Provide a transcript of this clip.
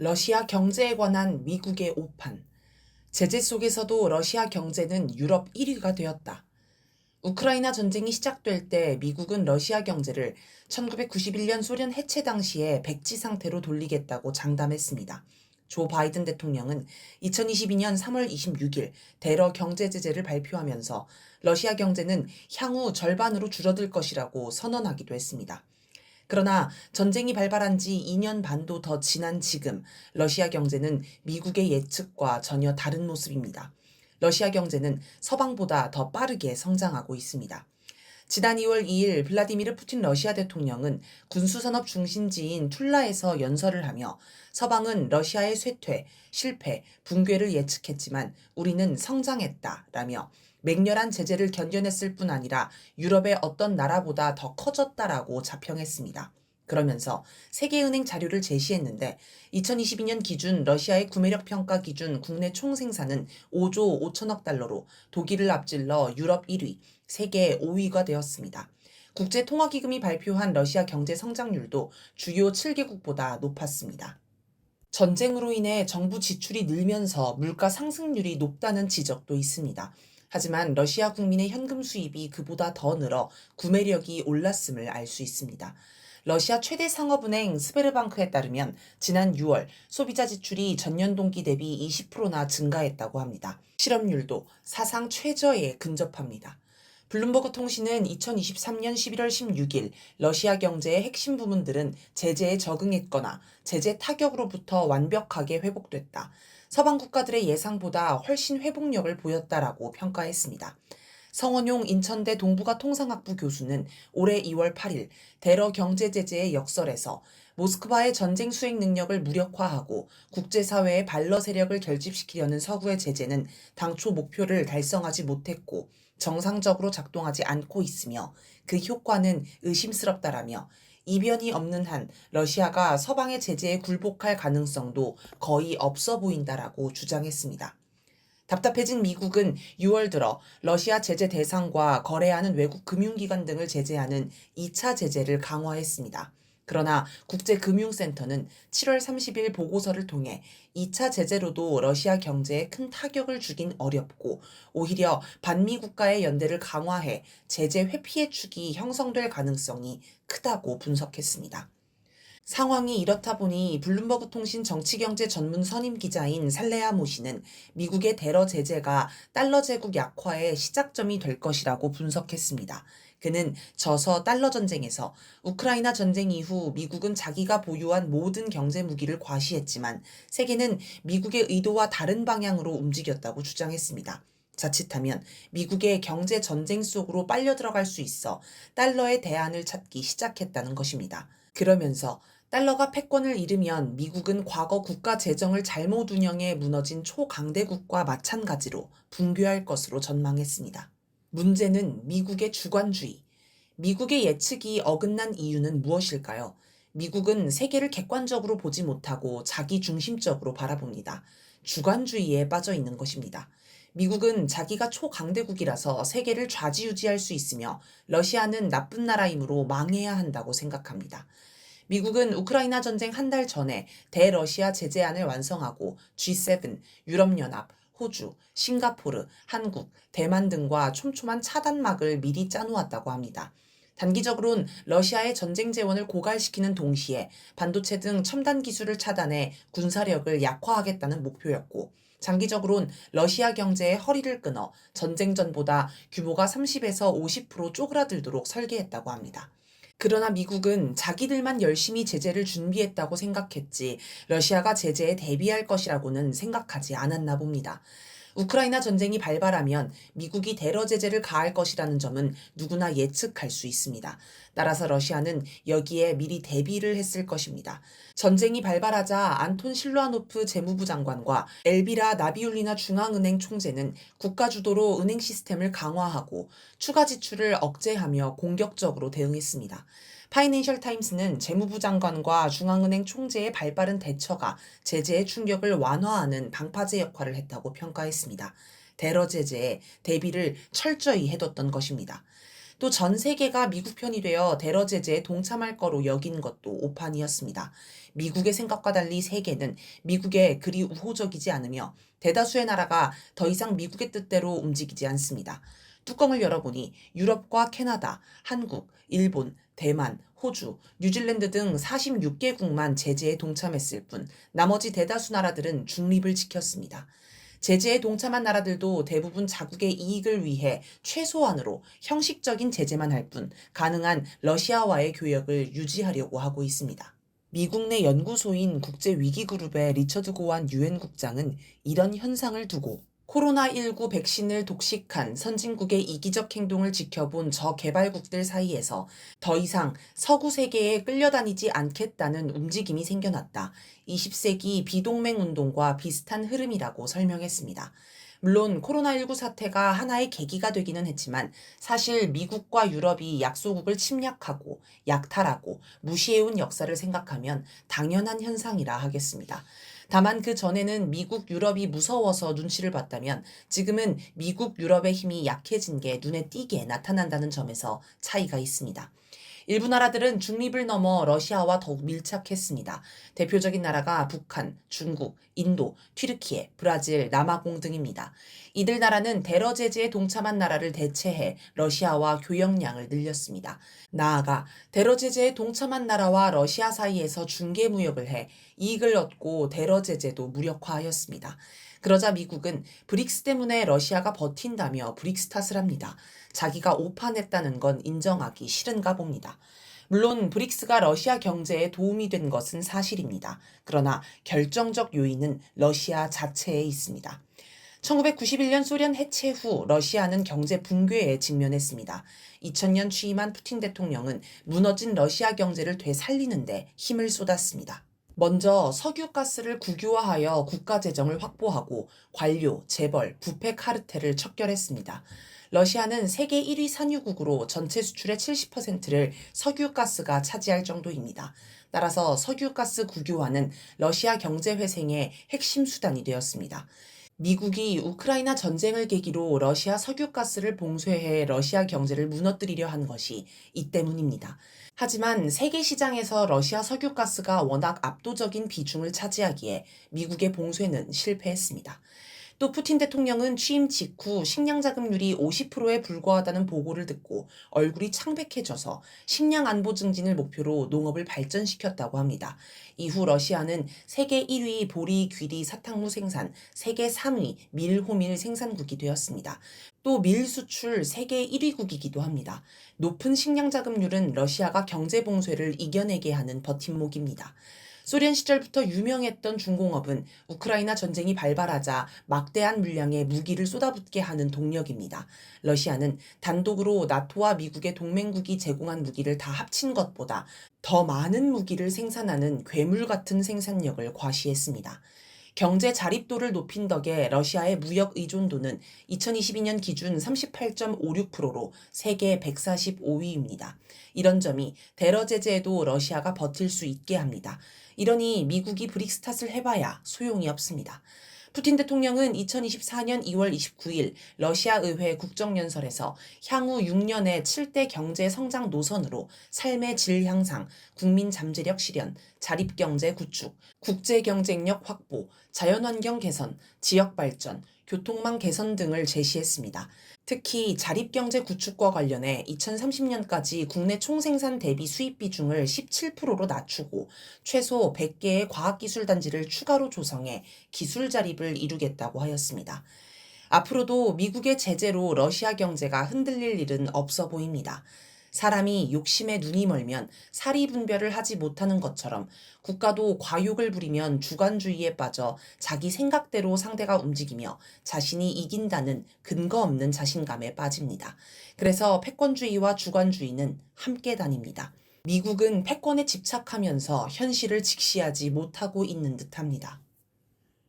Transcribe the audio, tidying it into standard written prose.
러시아 경제에 관한 미국의 오판. 제재 속에서도 러시아 경제는 유럽 1위가 되었다. 우크라이나 전쟁이 시작될 때 미국은 러시아 경제를 1991년 소련 해체 당시에 백지 상태로 돌리겠다고 장담했습니다. 조 바이든 대통령은 2022년 3월 26일 대러 경제 제재를 발표하면서 러시아 경제는 향후 절반으로 줄어들 것이라고 선언하기도 했습니다. 그러나 전쟁이 발발한 지 2년 반도 더 지난 지금 러시아 경제는 미국의 예측과 전혀 다른 모습입니다. 러시아 경제는 서방보다 더 빠르게 성장하고 있습니다. 지난 2월 2일 블라디미르 푸틴 러시아 대통령은 군수산업 중심지인 툴라에서 연설을 하며 서방은 러시아의 쇠퇴, 실패, 붕괴를 예측했지만 우리는 성장했다라며 맹렬한 제재를 견뎌냈을 뿐 아니라 유럽의 어떤 나라보다 더 커졌다라고 자평했습니다. 그러면서 세계은행 자료를 제시했는데 2022년 기준 러시아의 구매력 평가 기준 국내 총생산은 5조 5천억 달러로 독일을 앞질러 유럽 1위, 세계 5위가 되었습니다. 국제통화기금이 발표한 러시아 경제 성장률도 주요 7개국보다 높았습니다. 전쟁으로 인해 정부 지출이 늘면서 물가 상승률이 높다는 지적도 있습니다. 하지만 러시아 국민의 현금 수입이 그보다 더 늘어 구매력이 올랐음을 알 수 있습니다. 러시아 최대 상업은행 스베르방크에 따르면 지난 6월 소비자 지출이 전년 동기 대비 20%나 증가했다고 합니다. 실업률도 사상 최저에 근접합니다. 블룸버그 통신은 2023년 11월 16일 러시아 경제의 핵심 부문들은 제재에 적응했거나 제재 타격으로부터 완벽하게 회복됐다. 서방 국가들의 예상보다 훨씬 회복력을 보였다라고 평가했습니다. 성원용 인천대 동북아 통상학부 교수는 올해 2월 8일 대러 경제 제재의 역설에서 모스크바의 전쟁 수행 능력을 무력화하고 국제사회의 발러 세력을 결집시키려는 서구의 제재는 당초 목표를 달성하지 못했고 정상적으로 작동하지 않고 있으며 그 효과는 의심스럽다라며 이변이 없는 한 러시아가 서방의 제재에 굴복할 가능성도 거의 없어 보인다라고 주장했습니다. 답답해진 미국은 6월 들어 러시아 제재 대상과 거래하는 외국 금융기관 등을 제재하는 2차 제재를 강화했습니다. 그러나 국제금융센터는 7월 30일 보고서를 통해 2차 제재로도 러시아 경제에 큰 타격을 주긴 어렵고 오히려 반미 국가의 연대를 강화해 제재 회피의 축이 형성될 가능성이 크다고 분석했습니다. 상황이 이렇다 보니 블룸버그 통신 정치경제 전문 선임 기자인 살레아 모씨는 미국의 대러 제재가 달러 제국 약화의 시작점이 될 것이라고 분석했습니다. 그는 저서 달러 전쟁에서 우크라이나 전쟁 이후 미국은 자기가 보유한 모든 경제 무기를 과시했지만 세계는 미국의 의도와 다른 방향으로 움직였다고 주장했습니다. 자칫하면 미국의 경제 전쟁 속으로 빨려 들어갈 수 있어 달러의 대안을 찾기 시작했다는 것입니다. 그러면서 달러가 패권을 잃으면 미국은 과거 국가 재정을 잘못 운영해 무너진 초강대국과 마찬가지로 붕괴할 것으로 전망했습니다. 문제는 미국의 주관주의. 미국의 예측이 어긋난 이유는 무엇일까요? 미국은 세계를 객관적으로 보지 못하고 자기 중심적으로 바라봅니다. 주관주의에 빠져 있는 것입니다. 미국은 자기가 초강대국이라서 세계를 좌지우지할 수 있으며 러시아는 나쁜 나라이므로 망해야 한다고 생각합니다. 미국은 우크라이나 전쟁 한 달 전에 대러시아 제재안을 완성하고 G7, 유럽연합, 호주, 싱가포르, 한국, 대만 등과 촘촘한 차단막을 미리 짜놓았다고 합니다. 단기적으론 러시아의 전쟁 재원을 고갈시키는 동시에 반도체 등 첨단 기술을 차단해 군사력을 약화하겠다는 목표였고, 장기적으론 러시아 경제의 허리를 끊어 전쟁 전보다 규모가 30에서 50% 쪼그라들도록 설계했다고 합니다. 그러나 미국은 자기들만 열심히 제재를 준비했다고 생각했지 러시아가 제재에 대비할 것이라고는 생각하지 않았나 봅니다. 우크라이나 전쟁이 발발하면 미국이 대러 제재를 가할 것이라는 점은 누구나 예측할 수 있습니다. 따라서 러시아는 여기에 미리 대비를 했을 것입니다. 전쟁이 발발하자 안톤 실루아노프 재무부 장관과 엘비라 나비울리나 중앙은행 총재는 국가 주도로 은행 시스템을 강화하고 추가 지출을 억제하며 공격적으로 대응했습니다. 파이낸셜 타임스는 재무부 장관과 중앙은행 총재의 발빠른 대처가 제재의 충격을 완화하는 방파제 역할을 했다고 평가했습니다. 대러 제재에 대비를 철저히 해뒀던 것입니다. 또 전 세계가 미국 편이 되어 테러 제재에 동참할 거로 여긴 것도 오판이었습니다. 미국의 생각과 달리 세계는 미국에 그리 우호적이지 않으며 대다수의 나라가 더 이상 미국의 뜻대로 움직이지 않습니다. 뚜껑을 열어보니 유럽과 캐나다, 한국, 일본, 대만, 호주, 뉴질랜드 등 46개국만 제재에 동참했을 뿐 나머지 대다수 나라들은 중립을 지켰습니다. 제재에 동참한 나라들도 대부분 자국의 이익을 위해 최소한으로 형식적인 제재만 할 뿐 가능한 러시아와의 교역을 유지하려고 하고 있습니다. 미국 내 연구소인 국제위기그룹의 리처드 고완 유엔 국장은 이런 현상을 두고 코로나19 백신을 독식한 선진국의 이기적 행동을 지켜본 저개발국들 사이에서 더 이상 서구 세계에 끌려다니지 않겠다는 움직임이 생겨났다. 20세기 비동맹 운동과 비슷한 흐름이라고 설명했습니다. 물론 코로나19 사태가 하나의 계기가 되기는 했지만 사실 미국과 유럽이 약소국을 침략하고 약탈하고 무시해온 역사를 생각하면 당연한 현상이라 하겠습니다. 다만 그 전에는 미국, 유럽이 무서워서 눈치를 봤다면 지금은 미국, 유럽의 힘이 약해진 게 눈에 띄게 나타난다는 점에서 차이가 있습니다. 일부 나라들은 중립을 넘어 러시아와 더욱 밀착했습니다. 대표적인 나라가 북한, 중국, 인도, 튀르키예, 브라질, 남아공 등입니다. 이들 나라는 테러 제재에 동참한 나라를 대체해 러시아와 교역량을 늘렸습니다. 나아가 테러 제재에 동참한 나라와 러시아 사이에서 중개 무역을 해 이익을 얻고 테러 제재도 무력화하였습니다. 그러자 미국은 브릭스 때문에 러시아가 버틴다며 브릭스 탓을 합니다. 자기가 오판했다는 건 인정하기 싫은가 봅니다. 물론 브릭스가 러시아 경제에 도움이 된 것은 사실입니다. 그러나 결정적 요인은 러시아 자체에 있습니다. 1991년 소련 해체 후 러시아는 경제 붕괴에 직면했습니다. 2000년 취임한 푸틴 대통령은 무너진 러시아 경제를 되살리는데 힘을 쏟았습니다. 먼저 석유가스를 국유화하여 국가재정을 확보하고 관료, 재벌, 부패 카르텔을 척결했습니다. 러시아는 세계 1위 산유국으로 전체 수출의 70%를 석유가스가 차지할 정도입니다. 따라서 석유가스 국유화는 러시아 경제 회생의 핵심 수단이 되었습니다. 미국이 우크라이나 전쟁을 계기로 러시아 석유가스를 봉쇄해 러시아 경제를 무너뜨리려 한 것이 이 때문입니다. 하지만 세계 시장에서 러시아 석유가스가 워낙 압도적인 비중을 차지하기에 미국의 봉쇄는 실패했습니다. 또 푸틴 대통령은 취임 직후 식량 자급률이 50%에 불과하다는 보고를 듣고 얼굴이 창백해져서 식량 안보 증진을 목표로 농업을 발전시켰다고 합니다. 이후 러시아는 세계 1위 보리, 귀리, 사탕무 생산, 세계 3위 밀, 호밀 생산국이 되었습니다. 또 밀 수출 세계 1위국이기도 합니다. 높은 식량 자급률은 러시아가 경제 봉쇄를 이겨내게 하는 버팀목입니다. 소련 시절부터 유명했던 중공업은 우크라이나 전쟁이 발발하자 막대한 물량의 무기를 쏟아붓게 하는 동력입니다. 러시아는 단독으로 나토와 미국의 동맹국이 제공한 무기를 다 합친 것보다 더 많은 무기를 생산하는 괴물 같은 생산력을 과시했습니다. 경제 자립도를 높인 덕에 러시아의 무역 의존도는 2022년 기준 38.56%로 세계 145위입니다. 이런 점이 테러 제재에도 러시아가 버틸 수 있게 합니다. 이러니 미국이 브릭스 탓을 해봐야 소용이 없습니다. 푸틴 대통령은 2024년 2월 29일 러시아 의회 국정연설에서 향후 6년의 7대 경제 성장 노선으로 삶의 질 향상, 국민 잠재력 실현, 자립경제 구축, 국제 경쟁력 확보, 자연환경 개선, 지역 발전, 교통망 개선 등을 제시했습니다. 특히 자립경제 구축과 관련해 2030년까지 국내 총생산 대비 수입 비중을 17%로 낮추고 최소 100개의 과학기술단지를 추가로 조성해 기술 자립을 이루겠다고 하였습니다. 앞으로도 미국의 제재로 러시아 경제가 흔들릴 일은 없어 보입니다. 사람이 욕심에 눈이 멀면 사리분별을 하지 못하는 것처럼 국가도 과욕을 부리면 주관주의에 빠져 자기 생각대로 상대가 움직이며 자신이 이긴다는 근거 없는 자신감에 빠집니다. 그래서 패권주의와 주관주의는 함께 다닙니다. 미국은 패권에 집착하면서 현실을 직시하지 못하고 있는 듯합니다.